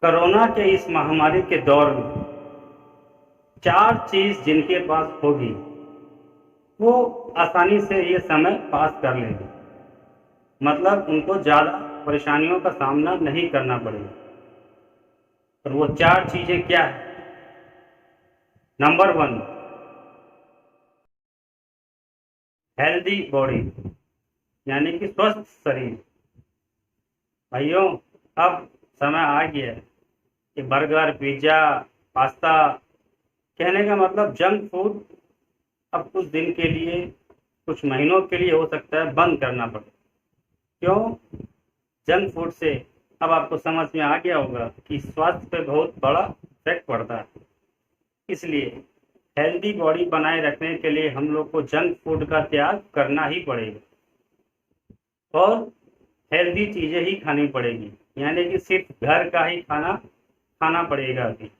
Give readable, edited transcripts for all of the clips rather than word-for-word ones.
Corona के इस महामारी के दौर में चार चीज जिनके पास होगी वो आसानी से ये समय पास कर लेंगे। मतलब उनको ज्यादा परेशानियों का सामना नहीं करना पड़ेगा। और वो चार चीजें क्या है? नंबर वन, हेल्दी बॉडी, यानी कि स्वस्थ शरीर। भाइयों, अब समय आ गया है कि बर्गर, पिज्जा, पास्ता, कहने का मतलब जंक फूड अब कुछ दिन के लिए, कुछ महीनों के लिए हो सकता है बंद करना पड़े। क्यों? जंक फूड से अब आपको समझ में आ गया होगा कि स्वास्थ्य पे बहुत बड़ा इफेक्ट पड़ता है। इसलिए हेल्दी बॉडी बनाए रखने के लिए हम लोग को जंक फूड का त्याग करना ही पड़ेगा और हेल्दी चीजें ही खानी पड़ेगी, यानी कि सिर्फ घर का ही खाना खाना पड़ेगा। अभी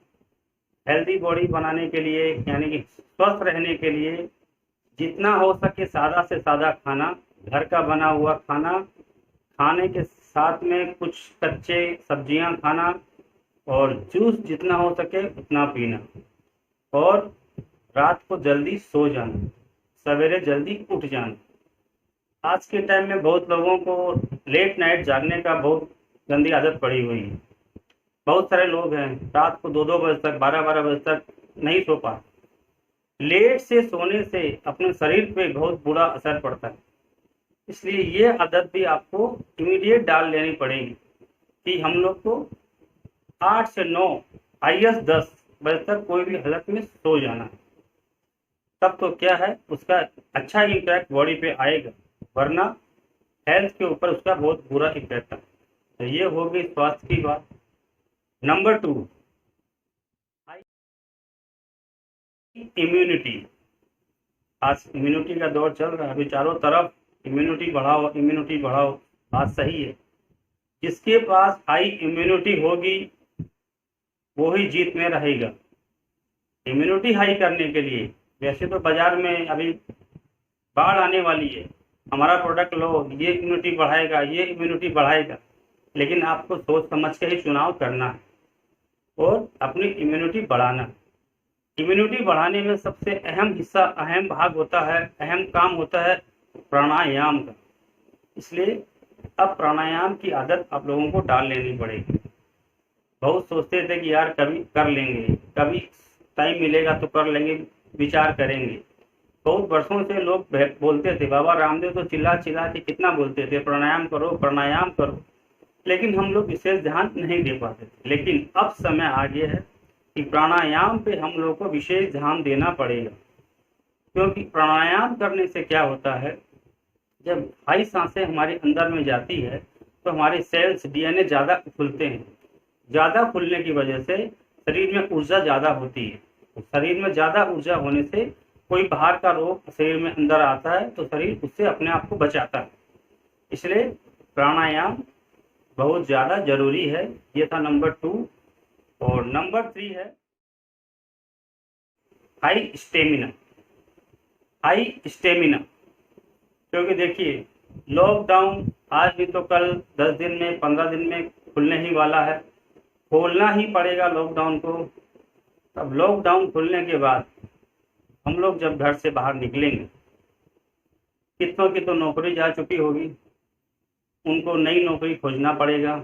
हेल्दी बॉडी बनाने के लिए, यानी कि स्वस्थ रहने के लिए, जितना हो सके सादा से सादा खाना, घर का बना हुआ खाना खाने के साथ में कुछ कच्चे सब्जियां खाना और जूस जितना हो सके उतना पीना और रात को जल्दी सो जाना, सवेरे जल्दी उठ जाना। आज के टाइम में बहुत लोगों को लेट नाइट जागने का बहुत गंदी आदत पड़ी हुई है। बहुत सारे लोग हैं रात को 2-2 बजे तक, 12-12 बजे तक नहीं सो पाते। लेट से सोने से अपने शरीर पे बहुत बुरा असर पड़ता है। इसलिए ये आदत भी आपको इमीडिएट डाल लेनी पड़ेगी कि हम लोग को 8 से 9, हाईएस्ट 10 बजे तक कोई भी हालत में सो जाना है। तब तो क्या है, उसका अच्छा इम्पैक्ट बॉडी पे आएगा, वरना हेल्थ के ऊपर उसका बहुत बुरा इफेक्ट है। तो ये हो गई स्वास्थ्य की बात। Number 2, immunity. आज इम्यूनिटी का दौर चल रहा है, अभी चारों तरफ इम्यूनिटी बढ़ाओ, इम्यूनिटी बढ़ाओ। बात सही है। जिसके पास हाई इम्यूनिटी होगी वो ही जीत में रहेगा। इम्यूनिटी हाई करने के लिए वैसे तो बाजार में अभी बाढ़ आने वाली है, हमारा प्रोडक्ट लो, ये इम्यूनिटी बढ़ाएगा, ये इम्यूनिटी बढ़ाएगा, लेकिन आपको सोच समझ के ही चुनाव करना है और अपनी इम्यूनिटी बढ़ाना है। इम्यूनिटी बढ़ाने में सबसे अहम हिस्सा, अहम भाग होता है, अहम काम होता है प्राणायाम का। इसलिए अब प्राणायाम की आदत आप लोगों को डाल लेनी पड़ेगी। बहुत सोचते थे कि यार कभी कर लेंगे, कभी टाइम मिलेगा तो कर लेंगे, विचार करेंगे। बहुत वर्षों से लोग बोलते थे, बाबा रामदेव तो चिल्ला चिल्ला के कितना बोलते थे, प्राणायाम करो, प्राणायाम करो, लेकिन हम लोग विशेष ध्यान नहीं दे पाते थे। लेकिन अब समय आ गया है कि प्राणायाम पे हम लोग को विशेष ध्यान देना पड़ेगा। क्योंकि प्राणायाम करने से क्या होता है, जब हाई सांसें हमारे अंदर में जाती है तो हमारे सेल्स, डीएनए ज़्यादा खुलते हैं। ज़्यादा खुलने की वजह से शरीर में ऊर्जा ज़्यादा होती है। तो शरीर में ज़्यादा ऊर्जा होने से कोई बाहर का रोग शरीर में अंदर आता है तो शरीर उससे अपने आप को बचाता है। इसलिए प्राणायाम बहुत ज़्यादा जरूरी है। ये था नंबर 2। और नंबर 3 है हाई स्टेमिना। हाई स्टेमिना, क्योंकि देखिए लॉकडाउन आज भी तो कल 10 दिन में, 15 दिन में खुलने ही वाला है। खोलना ही पड़ेगा लॉकडाउन को। तब लॉकडाउन खुलने के बाद हम लोग जब घर से बाहर निकलेंगे, कितनों की तो नौकरी जा चुकी होगी, उनको नई नौकरी खोजना पड़ेगा,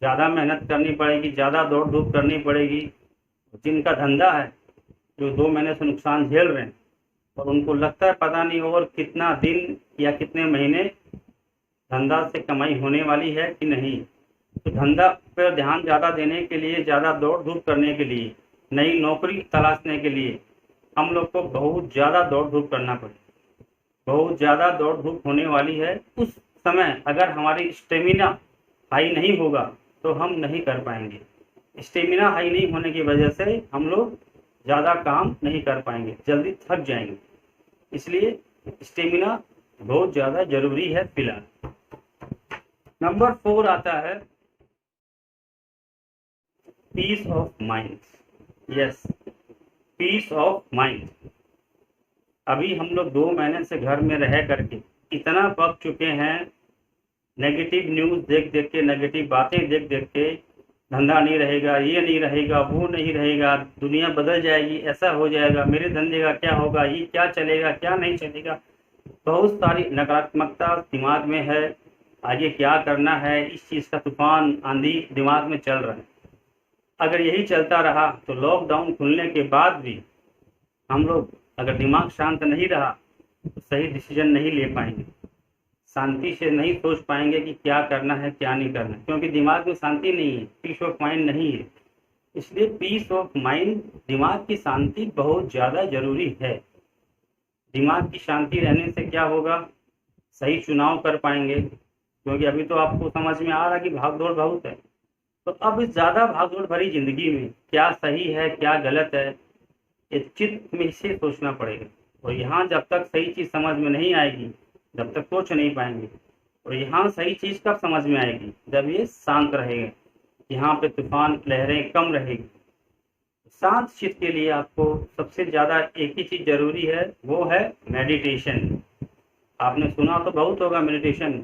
ज़्यादा मेहनत करनी पड़ेगी, ज़्यादा दौड़ धूप करनी पड़ेगी। जिनका धंधा है, जो 2 महीने से नुकसान झेल रहे हैं और उनको लगता है पता नहीं और कितना दिन या कितने महीने धंधा से कमाई होने वाली है कि नहीं, तो धंधा पर ध्यान ज़्यादा देने के लिए, ज़्यादा दौड़ धूप करने के लिए, नई नौकरी तलाशने के लिए हम लोग को बहुत ज़्यादा दौड़ धूप करना पड़ेगा। बहुत ज़्यादा दौड़ धूप होने वाली है। उस समय अगर हमारी स्टेमिना हाई नहीं होगा तो हम नहीं कर पाएंगे। स्टेमिना हाई नहीं होने की वजह से हम लोग ज़्यादा काम नहीं कर पाएंगे, जल्दी थक जाएंगे। इसलिए स्टेमिना बहुत ज़्यादा जरूरी है फिलहाल। नंबर 4 आता है peace of mind. Yes, peace of mind. अभी हम लोग 2 महीने से घर में रह करके इतना पक चुके हैं, नेगेटिव न्यूज़ देख देख के, नेगेटिव बातें देख देख के, धंधा नहीं रहेगा, ये नहीं रहेगा, वो नहीं रहेगा, दुनिया बदल जाएगी, ऐसा हो जाएगा, मेरे धंधे का क्या होगा, ये क्या चलेगा क्या नहीं चलेगा। बहुत सारी नकारात्मकता दिमाग में है। आगे क्या करना है, इस चीज़ का तूफान आंधी दिमाग में चल रहा है। अगर यही चलता रहा तो लॉकडाउन खुलने के बाद भी हम लोग, अगर दिमाग शांत नहीं रहा तो सही डिसीजन नहीं ले पाएंगे, शांति से नहीं सोच पाएंगे कि क्या करना है क्या नहीं करना है, क्योंकि दिमाग में शांति नहीं है, पीस ऑफ माइंड नहीं है। इसलिए पीस ऑफ माइंड, दिमाग की शांति बहुत ज़्यादा जरूरी है। दिमाग की शांति रहने से क्या होगा, सही चुनाव कर पाएंगे, क्योंकि अभी तो आपको समझ में आ रहा है कि भाग दौड़ बहुत है। तो अब इस ज़्यादा भाग दौड़ भरी जिंदगी में क्या सही है क्या गलत है, ये चित्त में से सोचना पड़ेगा। और यहाँ जब तक सही चीज़ समझ में नहीं आएगी, जब तक सोच नहीं पाएंगे। और यहाँ सही चीज़ कब समझ में आएगी, जब ये शांत रहेगा, यहाँ पे तूफान लहरें कम रहेगी। शांत चित्त के लिए आपको सबसे ज़्यादा एक ही चीज़ जरूरी है, वो है मेडिटेशन। आपने सुना तो बहुत होगा मेडिटेशन,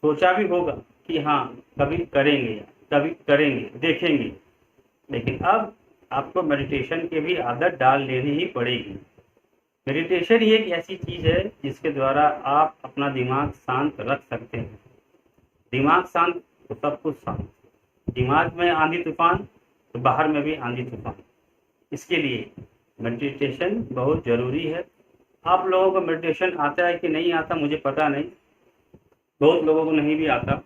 सोचा भी होगा कि हाँ कभी करेंगे, कभी करेंगे, देखेंगे। लेकिन अब आपको मेडिटेशन की भी आदत डाल लेनी ही पड़ेगी। मेडिटेशन ही एक ऐसी चीज़ है जिसके द्वारा आप अपना दिमाग शांत रख सकते हैं। दिमाग शांत तो सब कुछ शांत। दिमाग में आंधी तूफान तो बाहर में भी आंधी तूफान। इसके लिए मेडिटेशन बहुत ज़रूरी है। आप लोगों को मेडिटेशन आता है कि नहीं आता मुझे पता नहीं, बहुत लोगों को नहीं भी आता।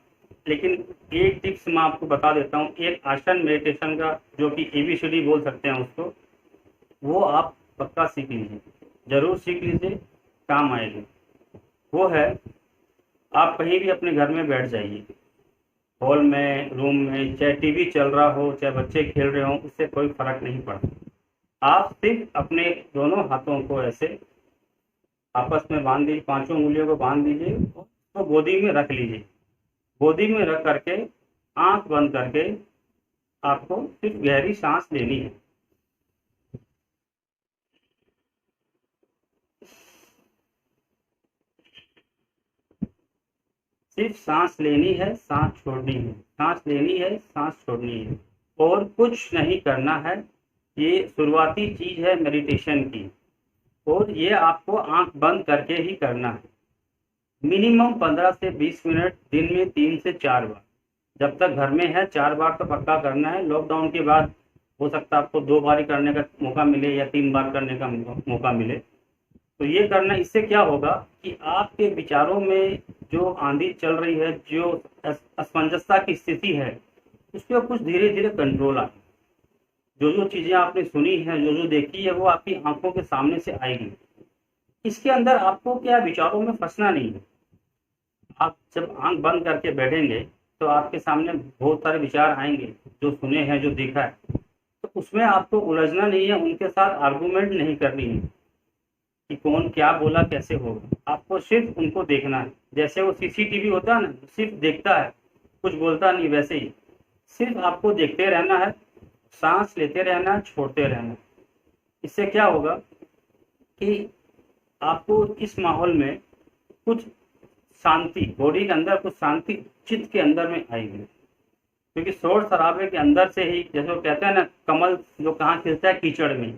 लेकिन एक टिप्स मैं आपको बता देता हूँ, एक आसन मेडिटेशन का, जो कि ABCD बोल सकते हैं उसको, वो आप पक्का सीख लीजिए, ज़रूर सीख लीजिए, काम आएगी। वो है, आप कहीं भी अपने घर में बैठ जाइए, हॉल में, रूम में, चाहे टीवी चल रहा हो, चाहे बच्चे खेल रहे हो, उससे कोई फर्क नहीं पड़ता। आप सिर्फ अपने दोनों हाथों को ऐसे आपस में बांध दीजिए, पांचों उंगलियों को बांध दीजिए, तो गोदी में रख लीजिए। गोदी में रख करके आंख बंद करके आपको सिर्फ गहरी सांस लेनी है। सिर्फ सांस लेनी है, सांस छोड़नी है, सांस लेनी है, सांस छोड़नी है, और कुछ नहीं करना है। ये शुरुआती चीज है मेडिटेशन की, और ये आपको आंख बंद करके ही करना है। मिनिमम 15 से 20 मिनट दिन में 3 से 4 बार। जब तक घर में है 4 बार तो पक्का करना है। लॉकडाउन के बाद हो सकता है आपको 2 बार ही करने का मौका मिले या 3 बार करने का मौका मिले, तो ये करना। इससे क्या होगा कि आपके विचारों में जो आंधी चल रही है, जो असमंजसता की स्थिति है, उस पर कुछ धीरे धीरे कंट्रोल आए। जो जो चीज़ें आपने सुनी है, जो जो देखी है, वो आपकी आंखों के सामने से आएगी। इसके अंदर आपको क्या विचारों में फंसना नहीं है। आप जब आंख बंद करके बैठेंगे तो आपके सामने बहुत सारे विचार आएंगे, जो सुने हैं, जो देखा है, तो उसमें आपको उलझना नहीं है, उनके साथ आर्गूमेंट नहीं करनी है कि कौन क्या बोला कैसे होगा। आपको सिर्फ उनको देखना है। जैसे वो CCTV होता है ना, सिर्फ देखता है, कुछ बोलता नहीं, वैसे ही सिर्फ आपको देखते रहना है, सांस लेते रहना है, छोड़ते रहना है। इससे क्या होगा कि आपको इस माहौल में कुछ शांति, बॉडी के अंदर कुछ शांति चित्त के अंदर में आएगी। क्योंकि शोर शराबे के अंदर से ही, जैसे वो कहते हैं ना, कमल जो कहाँ खिलता है, कीचड़ में,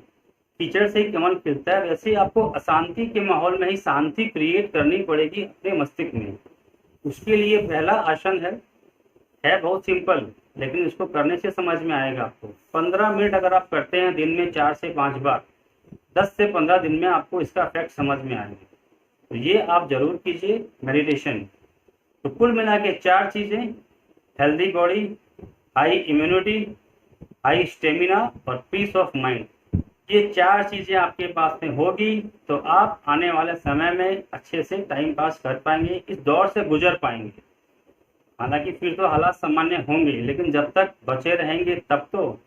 कीचड़ से ही कमल खिलता है। वैसे ही आपको अशांति के माहौल में ही शांति क्रिएट करनी पड़ेगी अपने मस्तिष्क में। उसके लिए पहला आसन है बहुत सिंपल, लेकिन इसको करने से समझ में आएगा आपको। 15 मिनट अगर आप करते हैं दिन में 4 से 5 बार, 10 से 15 दिन में आपको इसका इफेक्ट समझ में आएगा। तो ये आप जरूर कीजिए मेडिटेशन। तो कुल मिला के 4 चीज़ें, healthy body, high immunity, high stamina और पीस ऑफ माइंड। ये 4 चीज़ें आपके पास में होगी तो आप आने वाले समय में अच्छे से टाइम पास कर पाएंगे, इस दौर से गुजर पाएंगे। हालांकि फिर तो हालात सामान्य होंगे, लेकिन जब तक बचे रहेंगे तब तो।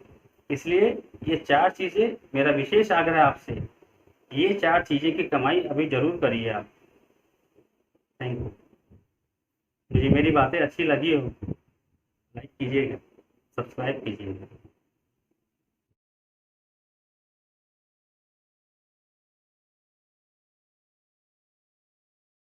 इसलिए ये 4 चीज़ें, मेरा विशेष आग्रह है आपसे, ये 4 चीज़ें की कमाई अभी जरूर करिए आप। Thank you. मुझे मेरी बातें अच्छी लगी हो, लाइक कीजिएगा, सब्सक्राइब कीजिएगा।